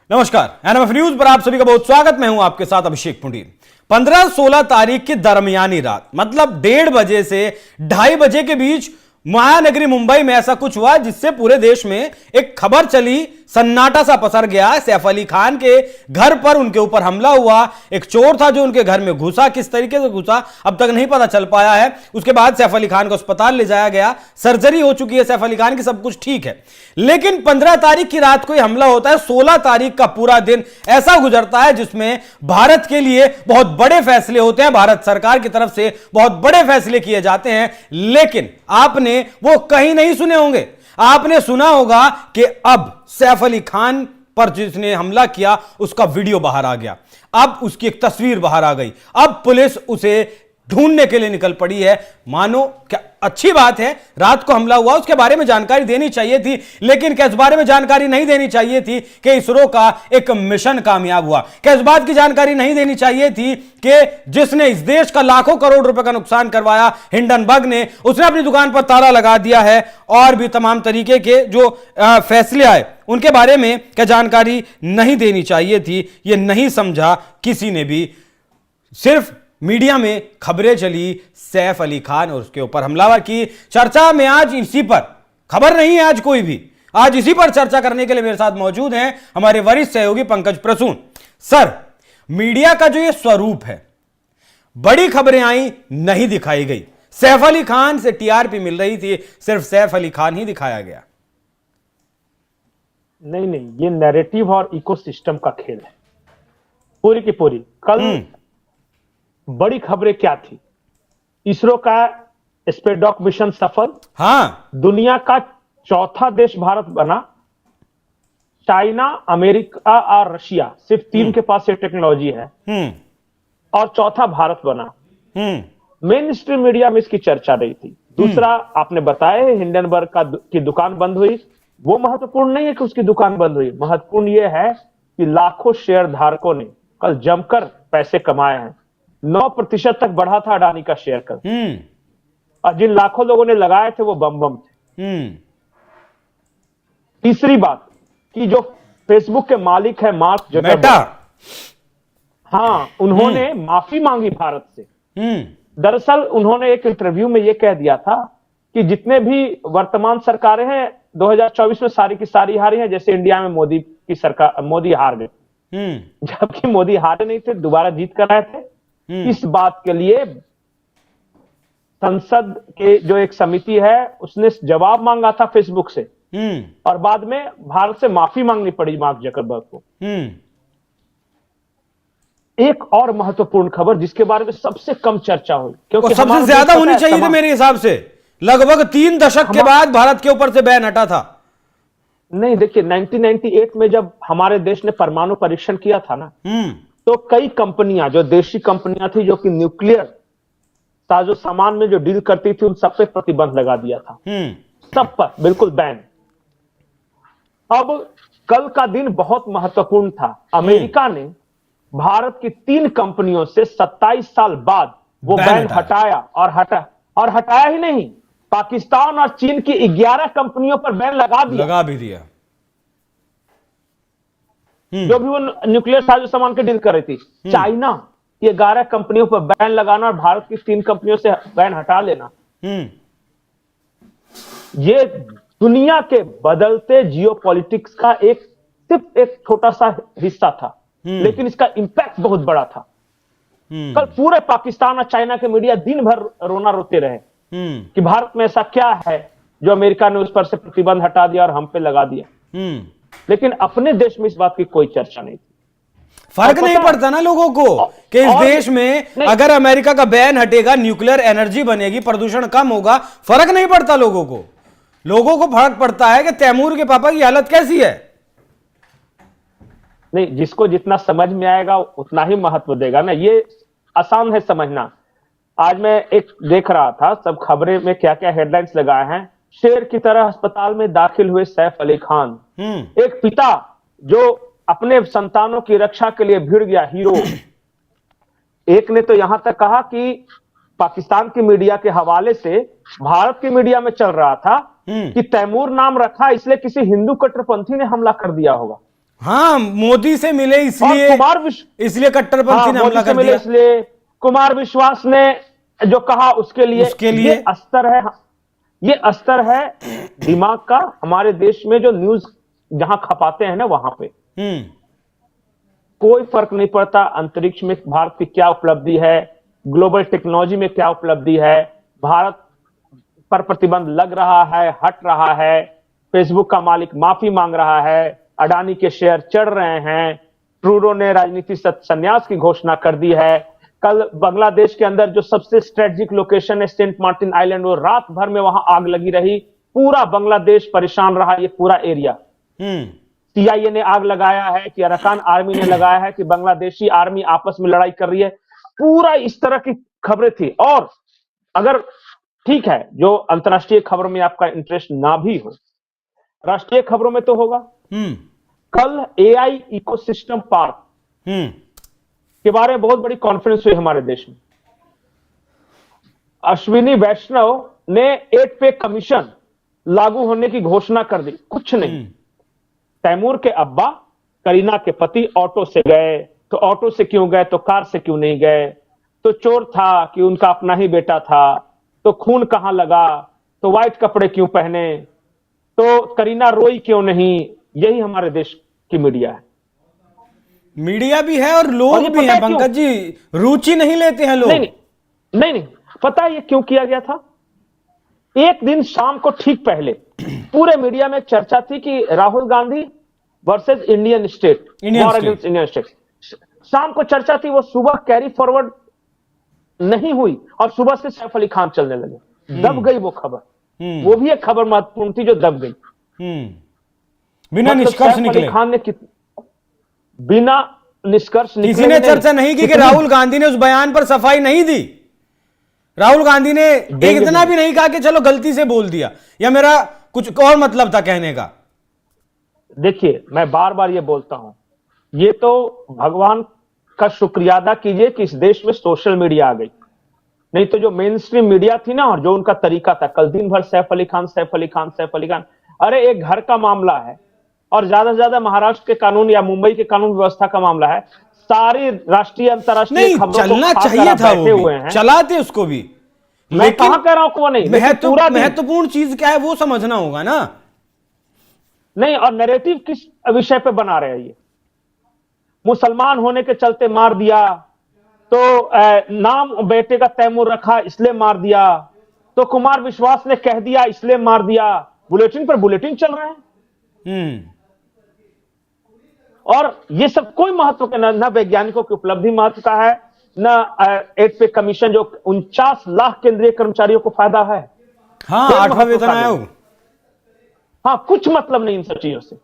नमस्कार, NMF news पर आप सभी का बहुत स्वागत। मैं हूं आपके साथ अभिषेक पुंडीर। 15-16 तारीख की दरमियानी रात, मतलब 1:30 बजे से 2:30 बजे के बीच महानगरी मुंबई में ऐसा कुछ हुआ जिससे पूरे देश में एक खबर चली, सन्नाटा सा पसर गया। सैफ अली खान के घर पर उनके ऊपर हमला हुआ। एक चोर था जो उनके घर में घुसा, किस तरीके से घुसा अब तक नहीं पता चल पाया है। उसके बाद सैफ अली खान को अस्पताल ले जाया गया, सर्जरी हो चुकी है सैफ अली खान की, सब कुछ ठीक है। लेकिन 15 तारीख की रात को हमला होता है। 16 तारीख का पूरा दिन ऐसा गुजरता है जिसमें भारत के लिए बहुत बड़े फैसले होते हैं, भारत सरकार की तरफ से बहुत बड़े फैसले किए जाते हैं। लेकिन आपने वो कहीं नहीं सुने होंगे। आपने सुना होगा कि अब सैफ अली खान पर जिसने हमला किया उसका वीडियो बाहर आ गया, अब उसकी एक तस्वीर बाहर आ गई, अब पुलिस उसे ढूंढने के लिए निकल पड़ी है। मानो क्या अच्छी बात है, रात को हमला हुआ, उसके बारे में जानकारी देनी चाहिए थी। लेकिन क्या इस बारे में जानकारी नहीं देनी चाहिए थी कि इसरो का एक मिशन कामयाब हुआ? क्या इस बात की जानकारी नहीं देनी चाहिए थी कि जिसने इस देश का लाखों करोड़ रुपए का नुकसान करवाया, हिंडनबर्ग ने, उसने अपनी दुकान पर ताला लगा दिया है? और भी तमाम तरीके के जो फैसले आए उनके बारे में क्या जानकारी नहीं देनी चाहिए थी? यह नहीं समझा किसी ने भी। सिर्फ मीडिया में खबरें चली सैफ अली खान और उसके ऊपर हमलावर की चर्चा में। आज इसी पर खबर नहीं है, आज कोई भी, आज इसी पर चर्चा करने के लिए मेरे साथ मौजूद हैं हमारे वरिष्ठ सहयोगी पंकज प्रसून। सर, मीडिया का जो ये स्वरूप है, बड़ी खबरें आई, नहीं दिखाई गई। सैफ अली खान से टीआरपी मिल रही थी, सिर्फ सैफ अली खान ही दिखाया गया। नहीं, ये नैरेटिव और इकोसिस्टम का खेल है पूरी की पूरी। कल बड़ी खबरें क्या थी? इसरो का स्पेसडॉक मिशन सफल, दुनिया का चौथा देश भारत बना। चाइना, अमेरिका और रशिया, सिर्फ 3 के पास ये टेक्नोलॉजी है, और चौथा भारत बना। मेन स्ट्रीम मीडिया में इसकी चर्चा नहीं थी। दूसरा, आपने बताया हिंडनबर्ग की दुकान बंद हुई। वो महत्वपूर्ण नहीं है कि उसकी दुकान बंद हुई, महत्वपूर्ण यह है कि लाखों शेयर धारकों ने कल जमकर पैसे कमाए हैं। 9% तक बढ़ा था अडानी का शेयर कल, और जिन लाखों लोगों ने लगाए थे वो बम थे। तीसरी बात कि जो फेसबुक के मालिक है मार्क ज़करबर्ग, उन्होंने माफी मांगी भारत से। दरअसल उन्होंने एक इंटरव्यू में यह कह दिया था कि जितने भी वर्तमान सरकारें हैं 2024 में सारी की सारी हारी हैं। जैसे इंडिया में मोदी की सरकार, मोदी हार गए, जबकि मोदी हारे नहीं थे, दोबारा जीत कर आए थे। इस बात के लिए संसद के जो एक समिति है उसने जवाब मांगा था फेसबुक से, और बाद में भारत से माफी मांगनी पड़ी मार्क ज़करबर्ग को। एक और महत्वपूर्ण खबर जिसके बारे में सबसे कम चर्चा हुई, क्योंकि सबसे ज्यादा होनी चाहिए थी मेरे हिसाब से, लगभग 3 दशक के बाद भारत के ऊपर से बैन हटा था। नहीं, देखिए 1998 में जब हमारे देश ने परमाणु परीक्षण किया था ना, तो कई कंपनियां, जो देशी कंपनियां थी, जो कि न्यूक्लियर साजो सामान में जो डील करती थी, उन सब पे प्रतिबंध लगा दिया था, सब पर बिल्कुल बैन। अब कल का दिन बहुत महत्वपूर्ण था। अमेरिका ने भारत की 3 कंपनियों से 27 साल बाद वो बैन हटाया, और हटाया ही नहीं, पाकिस्तान और चीन की 11 कंपनियों पर बैन लगा भी दिया। जो भी वो न्यूक्लियर साजो सामान के डील कर रही थी। चाइना की 11 कंपनियों पर बैन लगाना और भारत की 3 कंपनियों से बैन हटा लेना, ये दुनिया के बदलते जियोपॉलिटिक्स का सिर्फ एक छोटा सा हिस्सा था, लेकिन इसका इंपैक्ट बहुत बड़ा था। कल पूरे पाकिस्तान और चाइना के मीडिया दिन भर रोना रोते रहे कि भारत में ऐसा क्या है जो अमेरिका ने उस पर से प्रतिबंध हटा दिया और हम पे लगा दिया। लेकिन अपने देश में इस बात की कोई चर्चा नहीं थी। फर्क नहीं पड़ता ना लोगों को कि इस देश में अगर अमेरिका का बैन हटेगा, न्यूक्लियर एनर्जी बनेगी, प्रदूषण कम होगा, फर्क नहीं पड़ता लोगों को। लोगों को फर्क पड़ता है कि तैमूर के पापा की हालत कैसी है। नहीं, जिसको जितना समझ में आएगा उतना ही महत्व देगा ना, ये आसान है समझना। आज मैं एक देख रहा था, सब खबरें में क्या क्या हेडलाइंस लगाए हैं। शेर की तरह अस्पताल में दाखिल हुए सैफ अली खान, एक पिता जो अपने संतानों की रक्षा के लिए भिड़ गया, हीरो। एक ने तो यहां तक कहा कि पाकिस्तान की मीडिया के हवाले से भारत की मीडिया में चल रहा था कि तैमूर नाम रखा इसलिए किसी हिंदू कट्टरपंथी ने हमला कर दिया होगा। हाँ, मोदी से मिले और इसलिए, कुमार विश्व इसलिए कट्टरपंथी ने मोदी हमला से कर मिले दिया। इसलिए कुमार विश्वास ने जो कहा उसके लिए, उसके लिए ये अस्तर है दिमाग का। हमारे देश में जो न्यूज जहां खपाते हैं ना, वहां पे हम्म कोई फर्क नहीं पड़ता अंतरिक्ष में भारत की क्या उपलब्धि है, ग्लोबल टेक्नोलॉजी में क्या उपलब्धि है, भारत पर प्रतिबंध लग रहा है, हट रहा है, फेसबुक का मालिक माफी मांग रहा है, अडानी के शेयर चढ़ रहे हैं, ट्रूडो ने राजनीति संन्यास की घोषणा कर दी है। कल बांग्लादेश के अंदर जो सबसे स्ट्रेटेजिक लोकेशन है सेंट मार्टिन आइलैंड, वो रात भर में वहां आग लगी रही, पूरा बांग्लादेश परेशान रहा, ये पूरा एरिया। सीआईए ने आग लगाया है कि अरकान आर्मी ने लगाया है कि बांग्लादेशी आर्मी आपस में लड़ाई कर रही है, पूरा इस तरह की खबरें थी। और अगर ठीक है, जो अंतर्राष्ट्रीय खबरों में आपका इंटरेस्ट ना भी हो, राष्ट्रीय खबरों में तो होगा। कल एआई इकोसिस्टम पार्क के बारे में बहुत बड़ी कॉन्फ्रेंस हुई हमारे देश में। अश्विनी वैष्णव ने 8 पे कमीशन लागू होने की घोषणा कर दी। कुछ नहीं, तैमूर के अब्बा करीना के पति ऑटो से गए, तो ऑटो से क्यों गए, तो कार से क्यों नहीं गए, तो चोर था कि उनका अपना ही बेटा था, तो खून कहां लगा, तो व्हाइट कपड़े क्यों पहने, तो करीना रोई क्यों नहीं। यही हमारे देश की मीडिया है। मीडिया भी है और लोग ये भी पता हैं है क्यों? पंकज जी, रुचि नहीं लेते हैं लोग। नहीं, पता है ये क्यों किया गया था? एक दिन शाम को ठीक पहले पूरे मीडिया में चर्चा थी कि Rahul Gandhi versus Indian state, war against Indian state. शाम को चर्चा थी, वो सुबह कैरी फॉरवर्ड नहीं हुई और सुबह से सैफ अली खान चलने लगे। दब गई वो खबर। वो भी एक खबर महत्वपूर्ण थी जो दब गई। बिना निष्कर्ष निकले। खान ने बिना निष्कर्ष निकले, किसी ने चर्चा नहीं की कि राहुल गांधी ने उस बयान पर सफाई नहीं दी। राहुल गांधी ने एक इतना भी नहीं कहा कि चलो गलती से बोल दिया, या मेरा कुछ और मतलब था कहने का। देखिए, मैं बार बार ये बोलता हूं, ये तो भगवान का शुक्रिया अदा कीजिए कि इस देश में सोशल मीडिया आ गई। नहीं तो जो मेन स्ट्रीम मीडिया थी ना, और जो उनका तरीका था, कल दिन भर सैफ अली खान, सैफ अली खान, सैफ अली खान। अरे एक घर का मामला है और ज्यादा से ज्यादा महाराष्ट्र के कानून या मुंबई के कानून व्यवस्था का मामला है। सारी राष्ट्रीय अंतर्राष्ट्रीय खबरों चलना को चाहिए था, बैठे हुए हैं, चलाते उसको भी। मैं कहां कह रहा हूं कि वो नहीं, महत्वपूर्ण चीज क्या है वो समझना होगा ना। नहीं, और नैरेटिव किस विषय पे बना रहे हैं ये? मुसलमान होने के चलते मार दिया, तो नाम बेटे का तैमूर रखा इसलिए मार दिया, तो कुमार विश्वास ने कह दिया इसलिए मार दिया। बुलेटिन पर बुलेटिन चल रहे हैं। और ये सब कोई महत्व का न वैज्ञानिकों की उपलब्धि महत्व का है, न 8 पे कमीशन जो 49 लाख केंद्रीय कर्मचारियों को फायदा है। हाँ, 8वां वेतन आयोग। हाँ, कुछ मतलब नहीं इन सब चीजों से।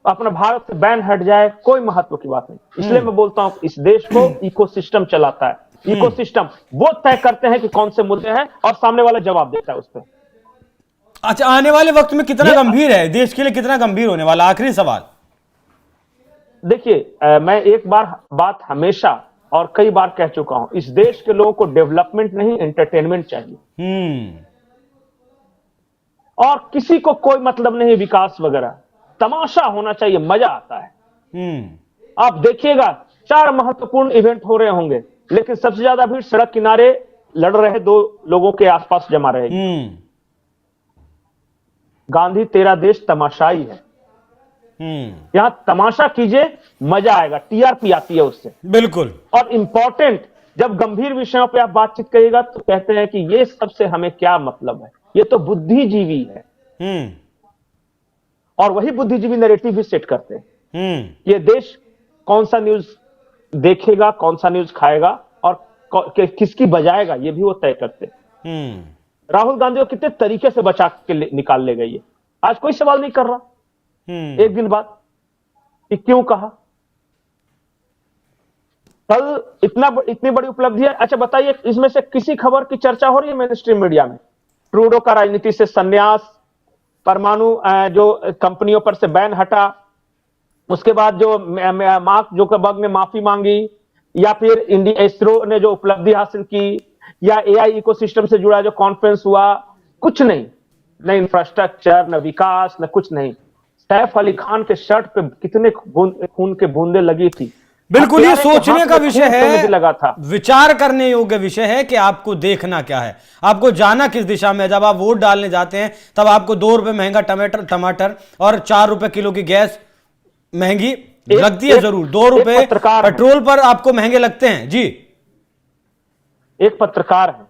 अपना भारत से बैन हट जाए, कोई महत्व की बात नहीं। इसलिए मैं बोलता हूं इस देश को इकोसिस्टम चलाता है। इकोसिस्टम वो तय करते हैं कि कौन से मुद्दे हैं और सामने वाला जवाब देता है उस पर। अच्छा, आने वाले वक्त में कितना गंभीर है देश के लिए, कितना गंभीर होने वाला? आखिरी सवाल। देखिए, मैं एक बात हमेशा और कई बार कह चुका हूं, इस देश के लोगों को डेवलपमेंट नहीं, एंटरटेनमेंट चाहिए। और किसी को कोई मतलब नहीं विकास वगैरह, तमाशा होना चाहिए, मजा आता है। आप देखिएगा 4 महत्वपूर्ण इवेंट हो रहे होंगे, लेकिन सबसे ज्यादा भीड़ सड़क किनारे लड़ रहे 2 लोगों के आसपास जमा रहेगी। गांधी तेरा देश तमाशाई है। यहां तमाशा कीजिए, मजा आएगा, टीआरपी आती है उससे। बिल्कुल। और इंपॉर्टेंट, जब गंभीर विषयों पे आप बातचीत करिएगा तो कहते हैं कि ये सबसे हमें क्या मतलब है, ये तो बुद्धिजीवी है। और वही बुद्धिजीवी नैरेटिव भी सेट करते हैं। ये देश कौन सा न्यूज देखेगा, कौन सा न्यूज खाएगा और किसकी बजाएगा, ये भी वो तय करते हैं। राहुल गांधी को कितने तरीके से बचा के निकाल ले गई है, आज कोई सवाल नहीं कर रहा एक दिन बाद कि क्यों कहा। कल इतनी बड़ी उपलब्धि है। अच्छा बताइए, इसमें से किसी खबर की चर्चा हो रही है मेन स्ट्रीम मीडिया में? ट्रूडो का राजनीति से संन्यास, परमाणु जो कंपनियों पर से बैन हटा, उसके बाद जो मार्क जुकरबर्ग ने माफी मांगी, या फिर इंडिया इसरो ने जो उपलब्धि हासिल की, या एआई इकोसिस्टम से जुड़ा जो कॉन्फ्रेंस हुआ, कुछ नहीं। न इंफ्रास्ट्रक्चर, न विकास, न कुछ नहीं। सैफ अली खान के शर्ट पे कितने खून के बूंदे लगी थी। बिल्कुल, ये हत्यारे के सोचने हाथ का में विषय खून क्यों नहीं लगा था? है, विचार करने योग्य विषय है कि आपको देखना क्या है, आपको जाना किस दिशा में है। जब आप वोट डालने जाते हैं तब आपको 2 रुपए महंगा टमाटर और 4 रुपए किलो की गैस महंगी लगती है। जरूर 2 रुपए पेट्रोल पर आपको महंगे लगते हैं जी। एक पत्रकार है,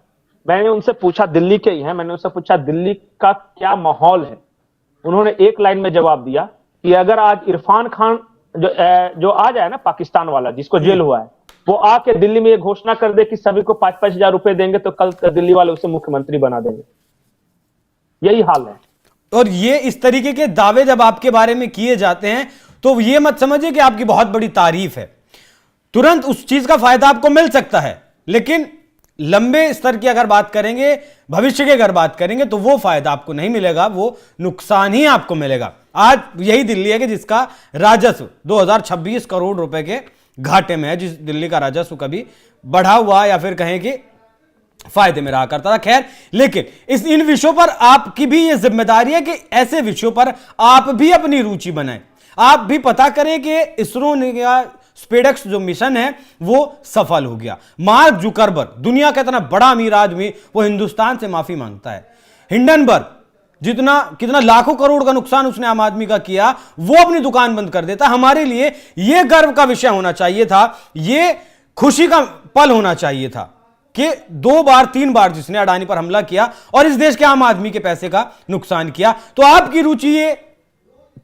मैंने उनसे पूछा, दिल्ली के ही हैं, मैंने उनसे पूछा दिल्ली का क्या माहौल है। उन्होंने एक लाइन में जवाब दिया कि अगर आज इरफान खान जो आ जाए ना, पाकिस्तान वाला जिसको जेल हुआ है, वो आके दिल्ली में ये घोषणा कर दे कि सभी को 5-5 हजार रुपए देंगे तो कल दिल्ली वाले उसे मुख्यमंत्री बना देंगे। यही हाल है। और ये इस तरीके के दावे जब आपके बारे में किए जाते हैं तो ये मत समझिए कि आपकी बहुत बड़ी तारीफ है, तुरंत उस चीज का फायदा आपको मिल सकता है, लेकिन लंबे स्तर की अगर बात करेंगे, भविष्य की अगर बात करेंगे, तो वो फायदा आपको नहीं मिलेगा, वो नुकसान ही आपको मिलेगा। आज यही दिल्ली है कि जिसका राजस्व 2026 करोड़ रुपए के घाटे में है, जिस दिल्ली का राजस्व कभी बढ़ा हुआ या फिर कहें कि फायदे में रहा करता था। खैर, लेकिन इन विषयों पर आपकी भी यह जिम्मेदारी है कि ऐसे विषयों पर आप भी अपनी रुचि बनाएं, आप भी पता करें कि इसरो ने स्पेसएक्स जो मिशन है वो सफल हो गया। मार्क जुकरबर्ग, दुनिया का इतना बड़ा अमीर आदमी, वो हिंदुस्तान से माफी मांगता है। हिंडनबर्ग, कितना लाखों करोड़ का नुकसान उसने आम आदमी का किया, वो अपनी दुकान बंद कर देता। हमारे लिए यह गर्व का विषय होना चाहिए था, यह खुशी का पल होना चाहिए था कि 2 बार 3 बार जिसने अडानी पर हमला किया और इस देश के आम आदमी के पैसे का नुकसान किया। तो आपकी रुचि, ये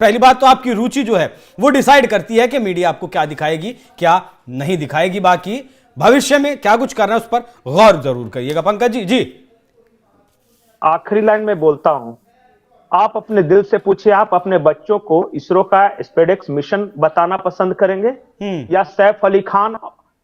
पहली बात तो आपकी रुचि जो है वो डिसाइड करती है कि मीडिया आपको क्या दिखाएगी, क्या नहीं दिखाएगी। बाकी भविष्य में क्या कुछ करना है उस पर गौर जरूर करिएगा। पंकज जी। आखिरी लाइन में बोलता हूं, आप अपने दिल से पूछिए, आप अपने बच्चों को इसरो का स्पेसएक्स मिशन बताना पसंद करेंगे या सैफ अली खान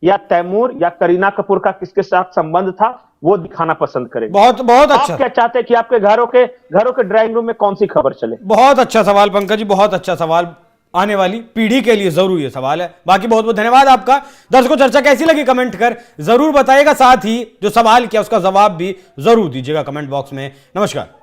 या तैमूर या करीना कपूर का किसके साथ संबंध था वो दिखाना पसंद करेंगे? बहुत बहुत अच्छा। आप क्या चाहते हैं कि आपके घरों के ड्राइंग रूम में कौन सी खबर चले? बहुत अच्छा सवाल पंकज जी, बहुत अच्छा सवाल। आने वाली पीढ़ी के लिए जरूर ये सवाल है। बाकी बहुत बहुत धन्यवाद आपका। दर्शकों, चर्चा कैसी लगी कमेंट कर जरूर बताइएगा, साथ ही जो सवाल किया उसका जवाब भी जरूर दीजिएगा कमेंट बॉक्स में। नमस्कार।